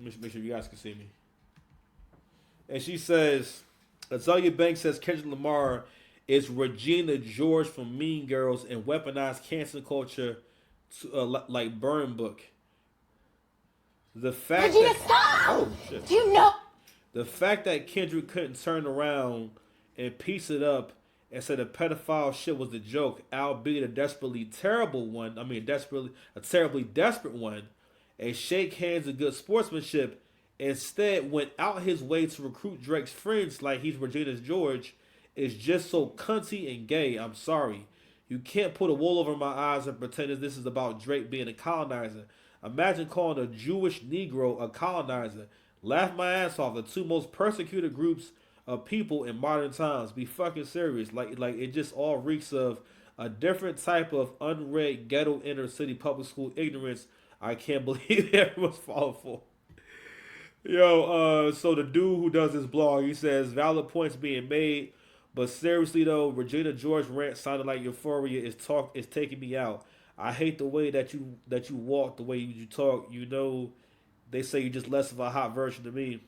make sure you guys can see me. And she says, Azalea Banks says Kendrick Lamar is Regina George from Mean Girls and weaponized cancel culture to, like Burn Book. The fact Regina, that stop! oh shit, Do you know? the fact that Kendrick couldn't turn around and piece it up and say the pedophile shit was a joke, albeit a desperately terrible one. I mean, a terribly desperate one, and shake hands of good sportsmanship. Instead, went out his way to recruit Drake's friends like he's Regina's George. Is just so cunty and gay. I'm sorry. You can't put a wool over my eyes and pretend that this is about Drake being a colonizer. Imagine calling a Jewish Negro a colonizer. Laugh my ass off. The two most persecuted groups of people in modern times. Be fucking serious. Like it just all reeks of a different type of unread ghetto inner city public school ignorance. I can't believe everyone's falling for. Yo, so the dude who does this blog, he says valid points being made, but seriously though, Regina George rant sounded like Euphoria is taking me out. I hate the way that you walk, the way you talk. You know, they say you're just less of a hot version of me.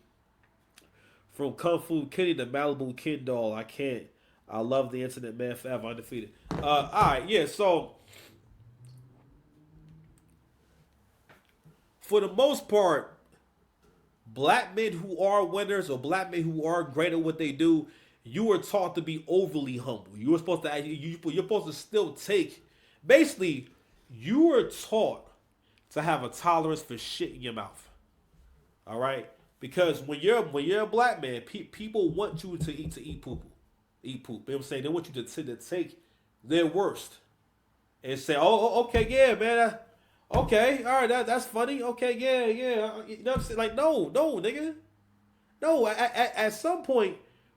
From Kung Fu Kitty to Malibu Kid Doll, I can't. I love the internet, man. Forever undefeated. All right, yeah. So for the most part, black men who are winners or black men who are great at what they do, you were taught to be overly humble. You were supposed to you're supposed to still take. Basically, you were taught to have a tolerance for shit in your mouth. All right, because when you're a black man, people want you to eat poop. You know what I'm saying? They want you to take their worst and say, okay, yeah, man. Okay, all right, that's funny. Okay, yeah. You know what I'm saying? Like, no, nigga. No, at some point,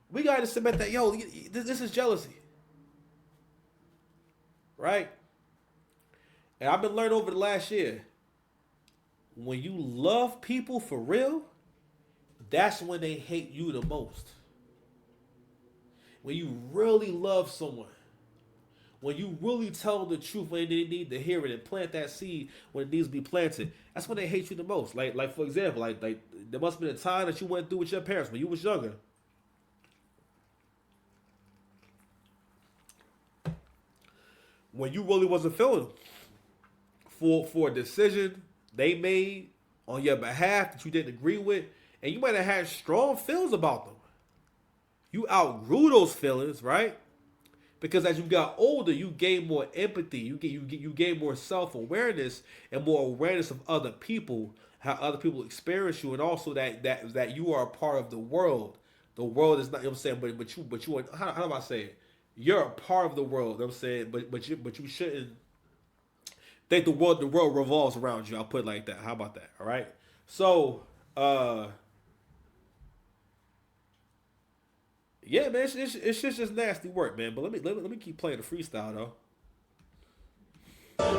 we got to submit that, yo, this is jealousy. Right? And I've been learning over the last year, when you love people for real, that's when they hate you the most. When you really love someone. When you really tell them the truth when they need to hear it and plant that seed when it needs to be planted, that's when they hate you the most. Like for example, like there must have been a time that you went through with your parents when you was younger. When you really wasn't feeling them for a decision they made on your behalf that you didn't agree with, and you might have had strong feelings about them. You outgrew those feelings, right? Because as you got older, you gain more empathy. You gain more self-awareness and more awareness of other people, how other people experience you, and also that you are a part of the world. The world is not, you know what I'm saying, but you are, how do I say it? You're a part of the world, you know what I'm saying, but you shouldn't think the world revolves around you. I'll put it like that. How about that? All right. So yeah, man, it's just nasty work, man. But let me keep playing the freestyle though.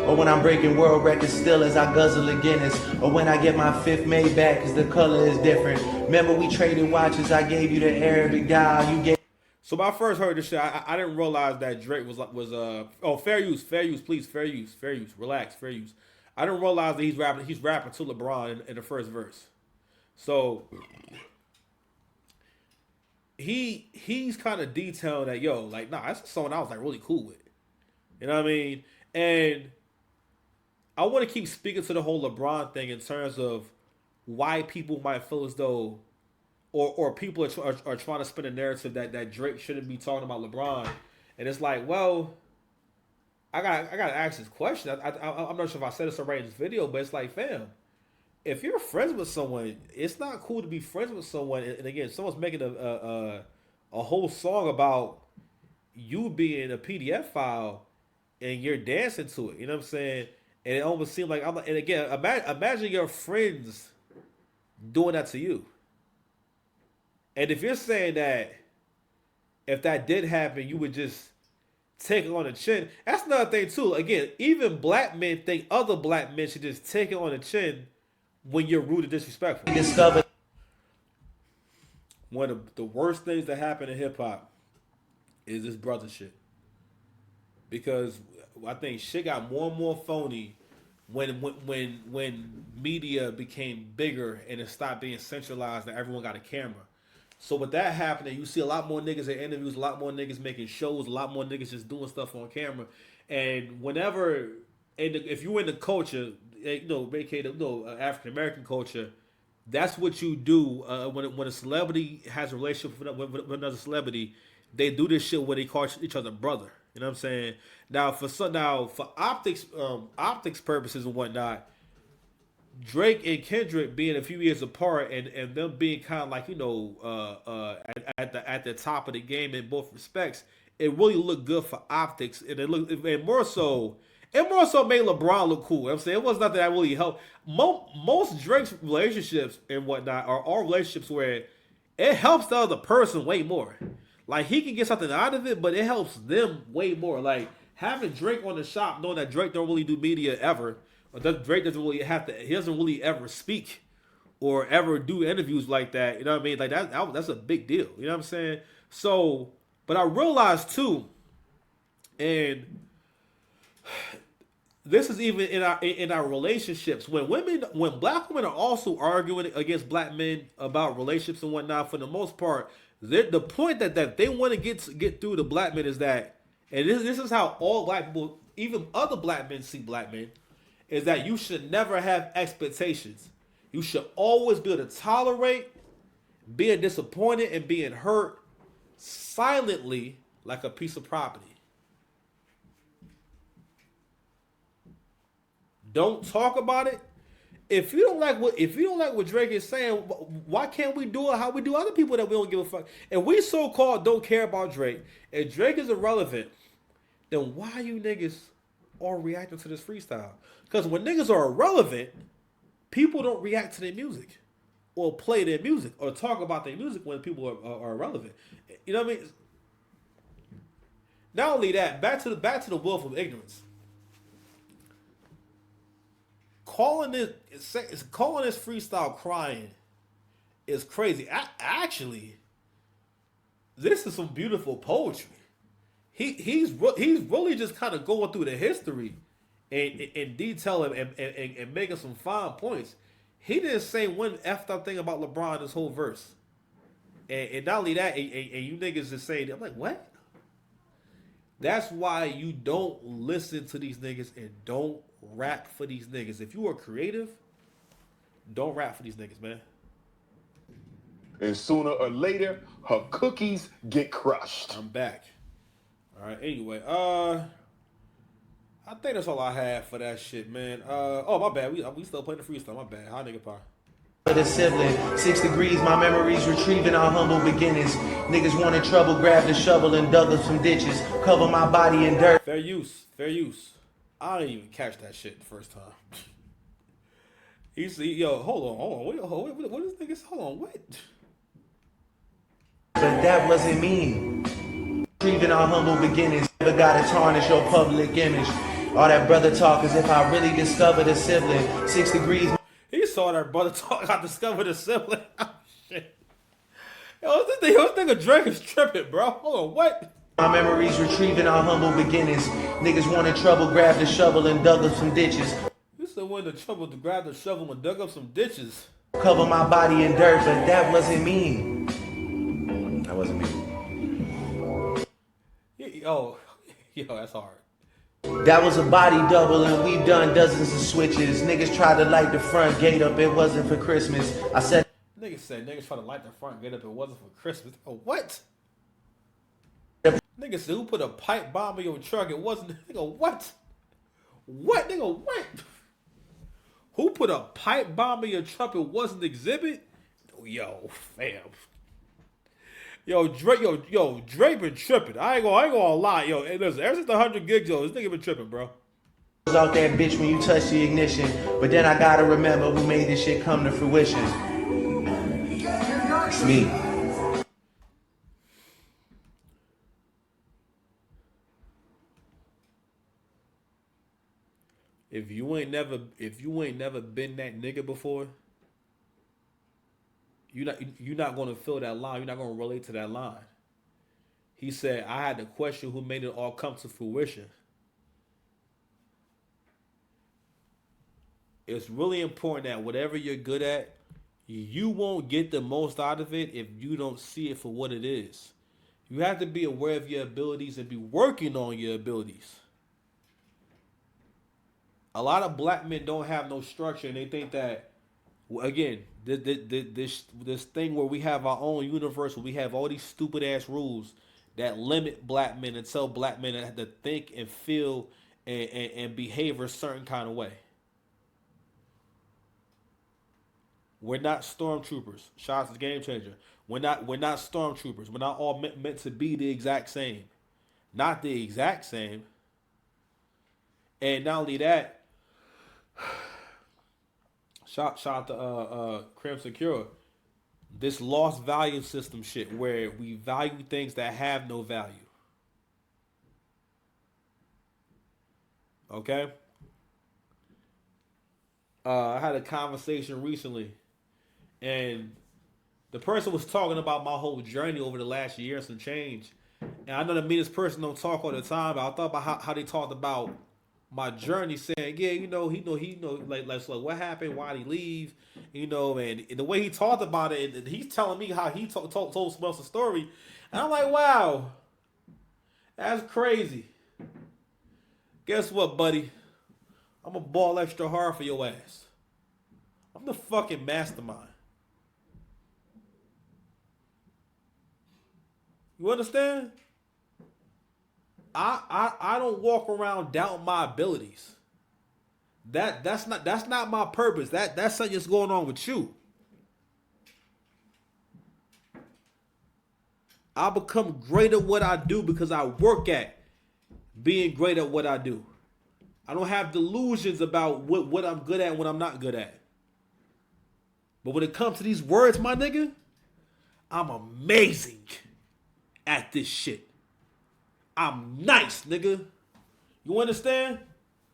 Or when I'm breaking world records still as I guzzle a Guinness. Or when I get my fifth made back cause the color is different. Remember we traded watches, I gave you the Arabic dial, you gave. So when I first heard this shit, I didn't realize that Drake was fair use, please, fair use, relax, fair use. I didn't realize that he's rapping to LeBron in the first verse. So he's kind of detailing that, yo, like, nah, that's someone I was like really cool with. You know what I mean? And I want to keep speaking to the whole LeBron thing in terms of why people might feel as though, or people are trying to spin a narrative that Drake shouldn't be talking about LeBron. And it's like, well, I got to ask this question. I'm not sure if I said this already in this video, but it's like, fam, if you're friends with someone, it's not cool to be friends with someone. And again, someone's making a whole song about you being a PDF file and you're dancing to it. You know what I'm saying? And it almost seemed like, and again, imagine your friends doing that to you. And if you're saying that if that did happen, you would just take it on the chin. That's another thing too. Again, even black men think other black men should just take it on the chin when you're rude and disrespectful. Discovered. One of the worst things that happen in hip hop is this brother shit. Because I think shit got more and more phony when media became bigger and it stopped being centralized and everyone got a camera. So with that happening, you see a lot more niggas in interviews, a lot more niggas making shows, a lot more niggas just doing stuff on camera. And whenever, if you in the culture, African American culture, that's what you do when a celebrity has a relationship with another celebrity. They do this shit where they call each other brother. You know what I'm saying? Now for optics purposes and whatnot, Drake and Kendrick being a few years apart and them being kind of like at the top of the game in both respects, it really looked good for optics and it more so made LeBron look cool. You know what I'm saying it was nothing that really helped. Most Drake's relationships and whatnot are all relationships where it helps the other person way more. Like he can get something out of it, but it helps them way more. Like having Drake on the shop, knowing that Drake don't really do media ever, or Drake doesn't really have to. He doesn't really ever speak or ever do interviews like that. You know what I mean? Like that's a big deal. You know what I'm saying? So, but I realized too, and this is even in our relationships when black women are also arguing against black men about relationships and whatnot. For the most part, the point that they want to get through to black men is that, and this is how all black people, even other black men, see black men, is that you should never have expectations. You should always be able to tolerate being disappointed and being hurt silently like a piece of property. Don't talk about it. If you don't like what Drake is saying, why can't we do it how we do other people that we don't give a fuck? And we so called don't care about Drake. If Drake is irrelevant, then why are you niggas all reacting to this freestyle? Because when niggas are irrelevant, people don't react to their music, or play their music, or talk about their music when people are irrelevant. You know what I mean? Not only that, back to the willful ignorance. Calling this freestyle crying is crazy. Actually, this is some beautiful poetry. He's really just kind of going through the history and detailing and making some fine points. He didn't say one effed up thing about LeBron in this whole verse. And not only that, and you niggas just saying, I'm like, what? That's why you don't listen to these niggas and don't rap for these niggas. If you are creative, don't rap for these niggas, man. And sooner or later, her cookies get crushed. I'm back. All right. Anyway, I think that's all I have for that shit, man. Oh my bad. We still playing the freestyle. My bad. Hot nigga pie. The sibling, 6 degrees, my memories retrieving our humble beginnings. Niggas wanted trouble, grabbed a shovel and dug up some ditches. Cover my body in dirt. Fair use. I didn't even catch that shit the first time. Yo, hold on. Wait, what is niggas? Hold on, what? But that wasn't me. Retrieving our humble beginnings. Never gotta tarnish your public image. All that brother talk as if I really discovered a sibling. 6 degrees. He saw that brother talk. I discovered a sibling. Oh, shit. Yo, this nigga Drake is tripping, bro. Hold on, what? My memories retrieving our humble beginnings. Niggas wanted trouble, grabbed a shovel and dug up some ditches. You said when the trouble to grab the shovel and dug up some ditches. Cover my body in dirt, but that wasn't me. That wasn't me. Yo, that's hard. That was a body double and we've done dozens of switches. Niggas tried to light the front gate up, it wasn't for Christmas. I said Niggas tried to light the front gate up, it wasn't for Christmas. Oh, what? Niggas said who put a pipe bomb in your truck, it wasn't. Nigga, what? What, nigga, what? Who put a pipe bomb in your truck, it wasn't Exhibit? Yo, fam. Drake been tripping. I ain't gonna lie, yo. Hey, listen, ever since the 100 gigs, yo, this nigga been tripping, bro. Out that bitch when you touch the ignition, but then I gotta remember who made this shit come to fruition. It's me. If you ain't never been that nigga before, you're not gonna feel that line. You're not gonna relate to that line. He said, I had to question who made it all come to fruition. it's really important that whatever you're good at, you won't get the most out of it if you don't see it for what it is. You have to be aware of your abilities and be working on your abilities. A lot of black men don't have no structure, and they think that, again, this thing where we have our own universe, where we have all these stupid ass rules that limit black men and tell black men to think and feel and behave a certain kind of way. We're not stormtroopers. Shout out to Game Changer. We're not stormtroopers. We're not all meant to be the exact same. Not the exact same. And not only that, shout out to Crimson Cure. This lost value system shit where we value things that have no value. Okay? I had a conversation recently, and the person was talking about my whole journey over the last year and some change. And I know that me and this person don't talk all the time, but I thought about how they talked about my journey, saying, yeah, like what happened, why did he leave, and the way he talked about it, and he's telling me how he told someone else a story, and I'm like, wow, that's crazy. Guess what, buddy? I'm gonna ball extra hard for your ass. I'm the fucking mastermind. You understand? I don't walk around doubting my abilities. That's not my purpose. That's something that's going on with you. I become great at what I do because I work at being great at what I do. I don't have delusions about what I'm good at and what I'm not good at. But when it comes to these words, my nigga, I'm amazing at this shit. I'm nice, nigga. You understand?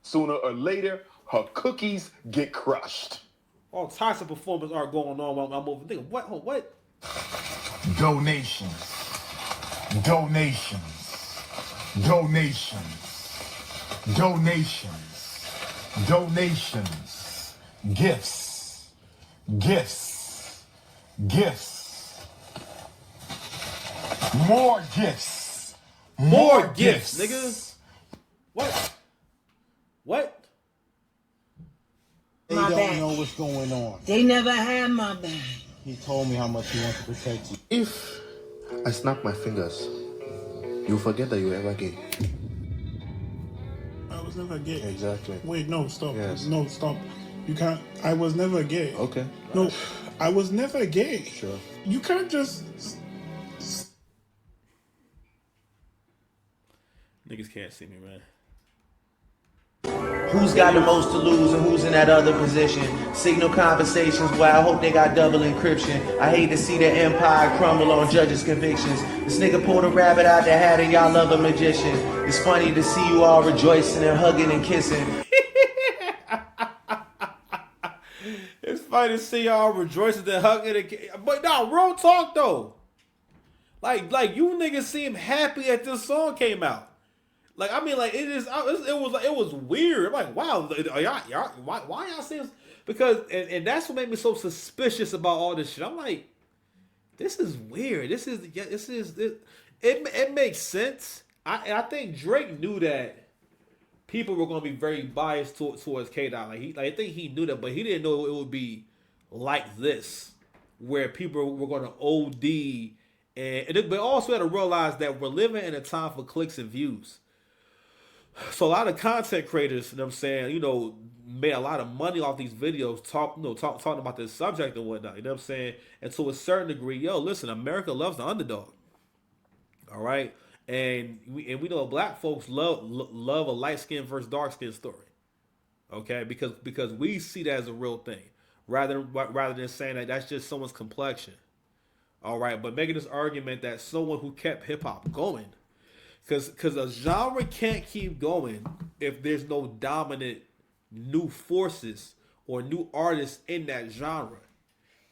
Sooner or later, her cookies get crushed. All types of performance art going on while I'm moving. Nigga, what? What? Donations. Donations. Donations. Donations. Donations. Gifts. Gifts. Gifts. More gifts. More gifts, nigga. What? What? They don't know what's going on. They never had my back. He told me how much he wants to protect you. If I snap my fingers, you'll forget that you were ever gay. I was never gay. Exactly. Wait, no, stop. Yes. No, stop. You can't. I was never gay. Okay. No, I was never gay. Sure. You can't just. Niggas can't see me, man. Who's got the most to lose and who's in that other position? Signal conversations where I hope they got double encryption. I hate to see the empire crumble on judges' convictions. This nigga pulled a rabbit out the hat and y'all love a magician. It's funny to see you all rejoicing and hugging and kissing. It's funny to see y'all rejoicing and hugging and but nah, real talk though. Like you niggas seem happy that this song came out. Like, I mean, like, it was weird. I'm like, wow, are y'all, why y'all saying this? Because, and that's what made me so suspicious about all this shit. I'm like, this is weird. It makes sense. I think Drake knew that people were going to be very biased towards Kdot. I think he knew that, but he didn't know it would be like this, where people were going to OD. But also had to realize that we're living in a time for clicks and views. So a lot of content creators, you know what I'm saying, made a lot of money off these videos, talking about this subject and whatnot, you know what I'm saying? And to a certain degree, listen, America loves the underdog. All right? And we know black folks love a light skin versus dark skin story. Okay? Because we see that as a real thing. Rather than saying that that's just someone's complexion. All right, but making this argument that someone who kept hip hop going, because a genre can't keep going if there's no dominant new forces or new artists in that genre.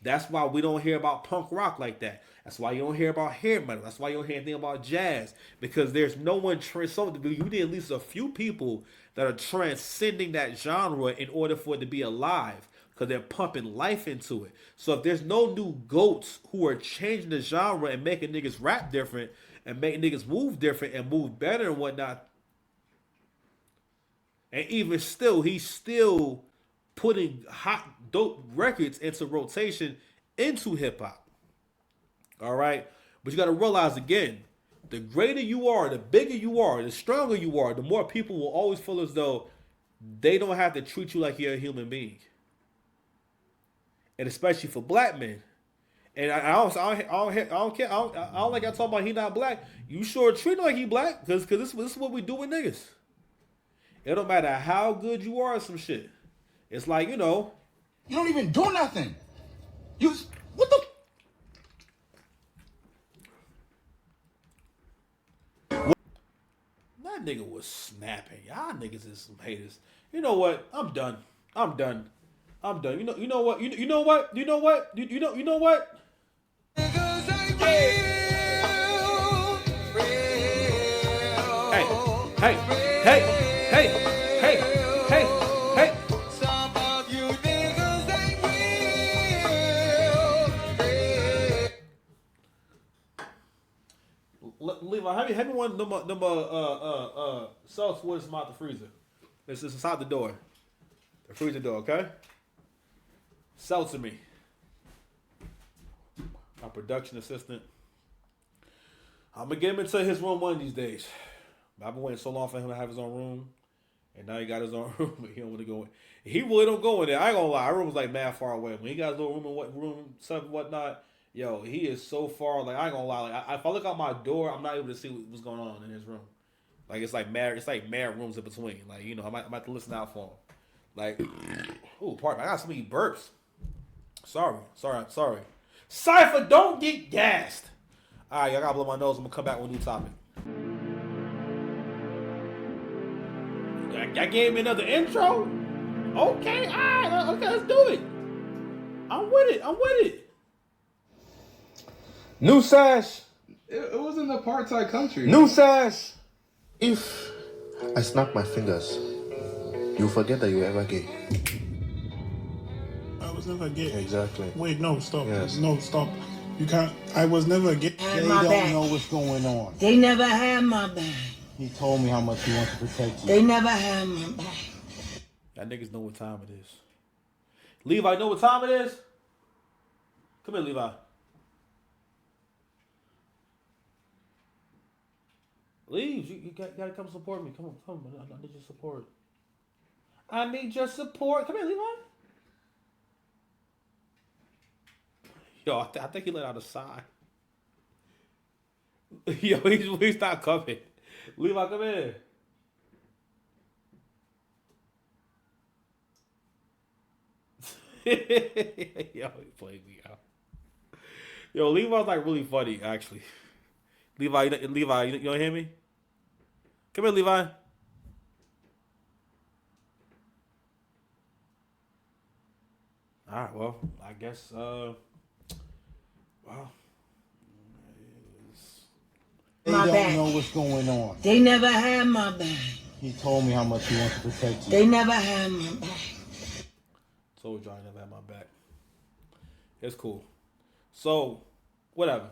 That's why we don't hear about punk rock like that. That's why you don't hear about hair metal. That's why you don't hear anything about jazz. Because there's no one you need at least a few people that are transcending that genre in order for it to be alive. Because they're pumping life into it. So if there's no new goats who are changing the genre and making niggas rap different and making niggas move different and move better and whatnot, and even still, he's still putting hot, dope records into rotation into hip hop. All right? But you got to realize again, the greater you are, the bigger you are, the stronger you are, the more people will always feel as though they don't have to treat you like you're a human being. And especially for black men. And I don't care. I don't like y'all talking about he not black. You sure treat him like he black? Because this is what we do with niggas. It don't matter how good you are at some shit. It's like, you know. You don't even do nothing. What the? That nigga was snapping. Y'all niggas is some haters. You know what? I'm done. I'm done. You know what? You know what? You know what? You know what? Hey, hey, hey, hey, hey, hey, hey. Some of you niggas ain't real. Levi, have me one of them self woods out the freezer. It's inside the door. The freezer door, okay? Sell to me. My production assistant. I'm gonna get him into his room one of these days. I've been waiting so long for him to have his own room, and now he got his own room. But he don't want to go in. He really don't go in there. I ain't gonna lie. Our room was like mad far away. When he got his little room and stuff and whatnot, yo, he is so far. Like I ain't gonna lie. Like if I look out my door, I'm not able to see what's going on in his room. Like it's like mad rooms in between. Like you know, I might have to listen out for him. Like, ooh, pardon me. I got so many burps. Sorry. Cypher, don't get gassed. All right, I gotta blow my nose. I'm gonna come back with a new topic. I gave me another intro. Okay, all right, okay, let's do it. I'm with it. New sash. It wasn't an apartheid country. New sash. If I snap my fingers, you forget that you were ever gay. I was never gay. Exactly. Wait, no, stop. Yes. No, stop. You can't. I was never gay. They don't know what's going on. They never had my back. He told me how much he wants to protect you. They never had my back. Y'all niggas know what time it is. Levi, know what time it is? Come here, Levi. Leave. You gotta come support me. Come on. I need your support. I need your support. Come here, Levi. Yo, I think he let out a sigh. Yo, he's not coming. Levi, come here. Yo, he played me out. Yo, Levi's like really funny, actually. Levi, you don't hear me? Come here, Levi. All right, well, I guess, well. They don't know what's going on. They never had my back. He told me how much he wants to protect you. They never had my back. Told y'all I never had my back. It's cool. So, whatever.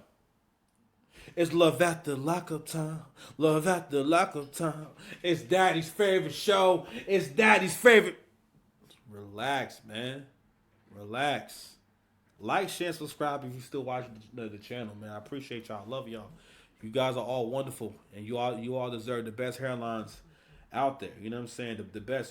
It's love at the lockup time. Love at the lockup time. It's daddy's favorite show. It's daddy's favorite. Relax, man. Relax. Like, share, subscribe if you still watching the channel, man. I appreciate y'all. Love y'all. You guys are all wonderful, and you all deserve the best hairlines out there. You know what I'm saying? The best.